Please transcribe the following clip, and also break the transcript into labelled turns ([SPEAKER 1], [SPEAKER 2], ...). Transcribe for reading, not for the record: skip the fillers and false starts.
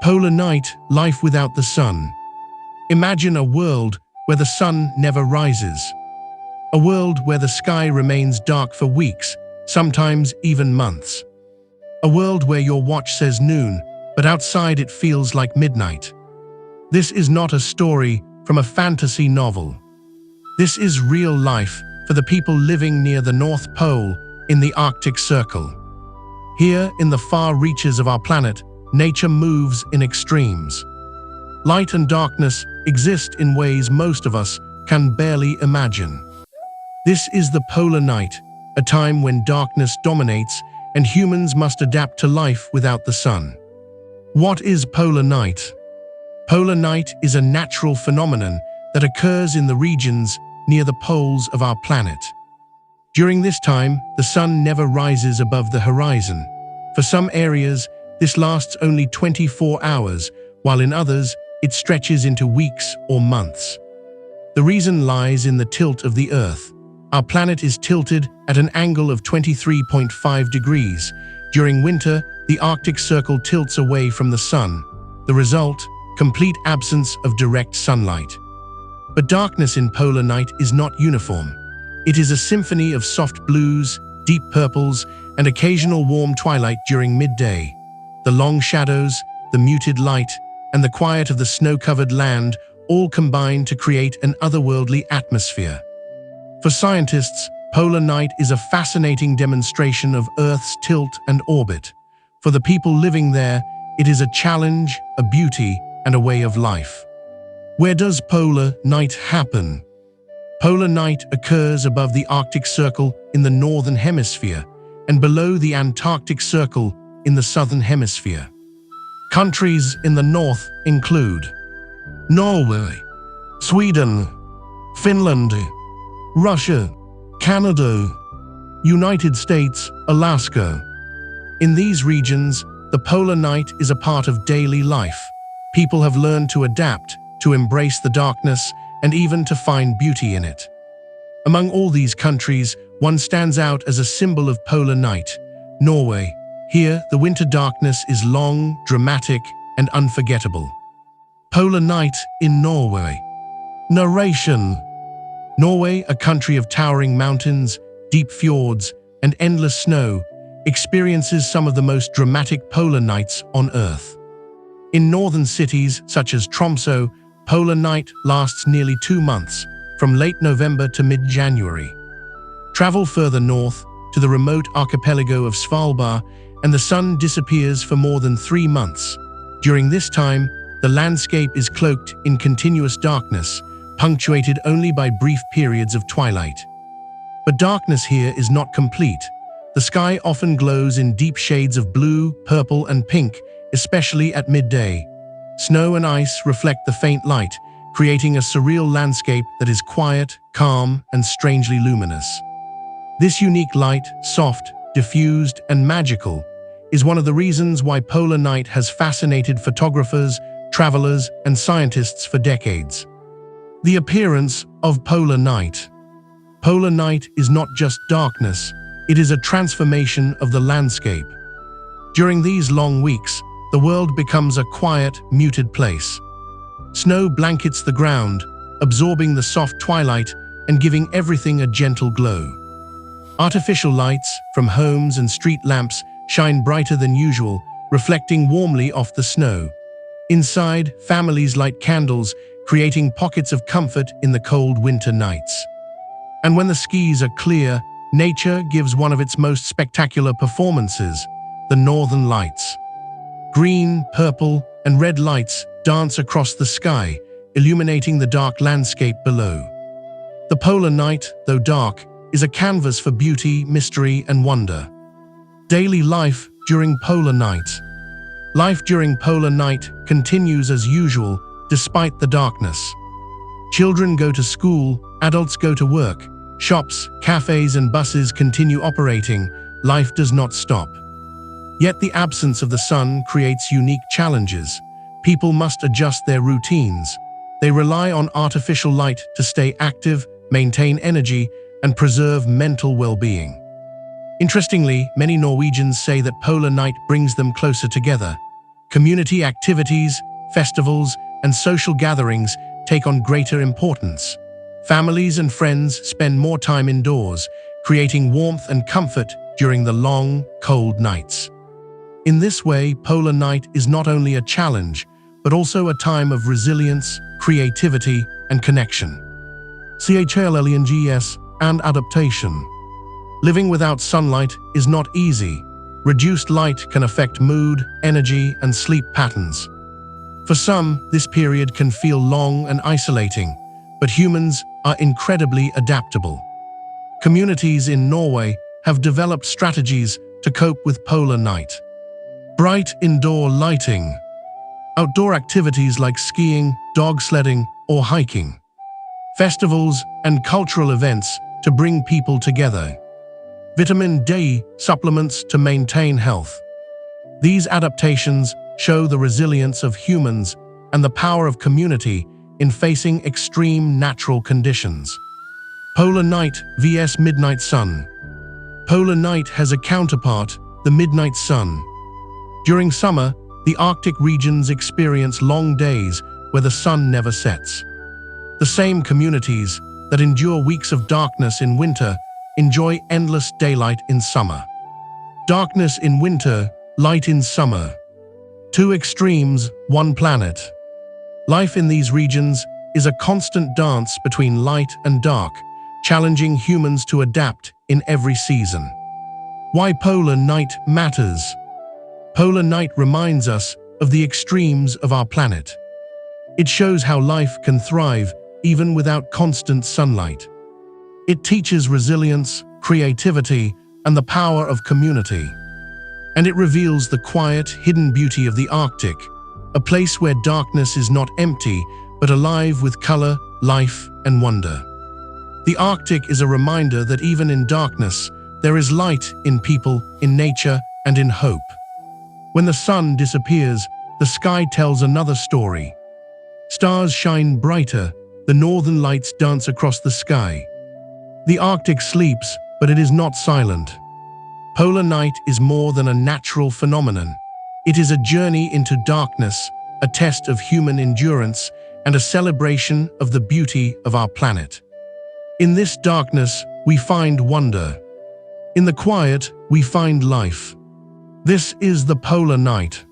[SPEAKER 1] Polar night, life without the sun. Imagine a world where the sun never rises. A world where the sky remains dark for weeks, sometimes even months. A world where your watch says noon, but outside it feels like midnight. This is not a story from a fantasy novel. This is real life for the people living near the North Pole in the Arctic Circle. Here, in the far reaches of our planet, nature moves in extremes. Light and darkness exist in ways most of us can barely imagine. This is the polar night, a time when darkness dominates and humans must adapt to life without the sun. What is polar night? Polar night is a natural phenomenon that occurs in the regions near the poles of our planet. During this time, the sun never rises above the horizon. For some areas, this lasts only 24 hours, while in others, it stretches into weeks or months. The reason lies in the tilt of the Earth. Our planet is tilted at an angle of 23.5 degrees. During winter, the Arctic Circle tilts away from the sun. The result, complete absence of direct sunlight. But darkness in polar night is not uniform. It is a symphony of soft blues, deep purples, and occasional warm twilight during midday. The long shadows, the muted light, and the quiet of the snow-covered land all combine to create an otherworldly atmosphere. For scientists, polar night is a fascinating demonstration of Earth's tilt and orbit. For the people living there, it is a challenge, a beauty, and a way of life. Where does polar night happen? Polar night occurs above the Arctic Circle in the Northern Hemisphere and below the Antarctic Circle in the Southern Hemisphere. Countries in the north include Norway, Sweden, Finland, Russia, Canada, United States, Alaska. In these regions, the polar night is a part of daily life. People have learned to adapt, to embrace the darkness, and even to find beauty in it. Among all these countries, one stands out as a symbol of polar night: Norway. Here, the winter darkness is long, dramatic, and unforgettable. Polar night in Norway. Narration. Norway, a country of towering mountains, deep fjords, and endless snow, experiences some of the most dramatic polar nights on Earth. In northern cities such as Tromsø, polar night lasts nearly 2 months, from late November to mid-January. Travel further north, to the remote archipelago of Svalbard, and the sun disappears for more than 3 months. During this time, the landscape is cloaked in continuous darkness, punctuated only by brief periods of twilight. But darkness here is not complete. The sky often glows in deep shades of blue, purple, and pink, especially at midday. Snow and ice reflect the faint light, creating a surreal landscape that is quiet, calm, and strangely luminous. This unique light, soft, diffused, and magical, is one of the reasons why polar night has fascinated photographers, travelers, and scientists for decades. The appearance of polar night. Polar night is not just darkness, it is a transformation of the landscape. During these long weeks, the world becomes a quiet, muted place. Snow blankets the ground, absorbing the soft twilight and giving everything a gentle glow. Artificial lights, from homes and street lamps, shine brighter than usual, reflecting warmly off the snow. Inside, families light candles, creating pockets of comfort in the cold winter nights. And when the skies are clear, nature gives one of its most spectacular performances, the Northern Lights. Green, purple, and red lights dance across the sky, illuminating the dark landscape below. The polar night, though dark, is a canvas for beauty, mystery, and wonder. Daily life during polar night. Life during polar night continues as usual, despite the darkness. Children go to school, adults go to work, shops, cafes, and buses continue operating. Life does not stop. Yet the absence of the sun creates unique challenges. People must adjust their routines. They rely on artificial light to stay active, maintain energy, and preserve mental well-being. Interestingly, many Norwegians say that polar night brings them closer together. Community activities, festivals, and social gatherings take on greater importance. Families and friends spend more time indoors, creating warmth and comfort during the long, cold nights. In this way, polar night is not only a challenge, but also a time of resilience, creativity, and connection. CHLLENGS and adaptation. Living without sunlight is not easy. Reduced light can affect mood, energy, and sleep patterns. For some, this period can feel long and isolating, but humans are incredibly adaptable. Communities in Norway have developed strategies to cope with polar night. Bright indoor lighting. Outdoor activities like skiing, dog sledding, or hiking. Festivals and cultural events to bring people together. Vitamin D supplements to maintain health. These adaptations show the resilience of humans and the power of community in facing extreme natural conditions. Polar night vs midnight sun. Polar night has a counterpart, the midnight sun. During summer, the Arctic regions experience long days where the sun never sets. The same communities that endure weeks of darkness in winter enjoy endless daylight in summer. Darkness in winter, light in summer. Two extremes, one planet. Life in these regions is a constant dance between light and dark, challenging humans to adapt in every season. Why polar night matters. Polar night reminds us of the extremes of our planet. It shows how life can thrive even without constant sunlight. It teaches resilience, creativity, and the power of community. And it reveals the quiet, hidden beauty of the Arctic, a place where darkness is not empty, but alive with color, life, and wonder. The Arctic is a reminder that even in darkness, there is light in people, in nature, and in hope. When the sun disappears, the sky tells another story. Stars shine brighter, the northern lights dance across the sky. The Arctic sleeps, but it is not silent. Polar night is more than a natural phenomenon. It is a journey into darkness, a test of human endurance, and a celebration of the beauty of our planet. In this darkness, we find wonder. In the quiet, we find life. This is the polar night.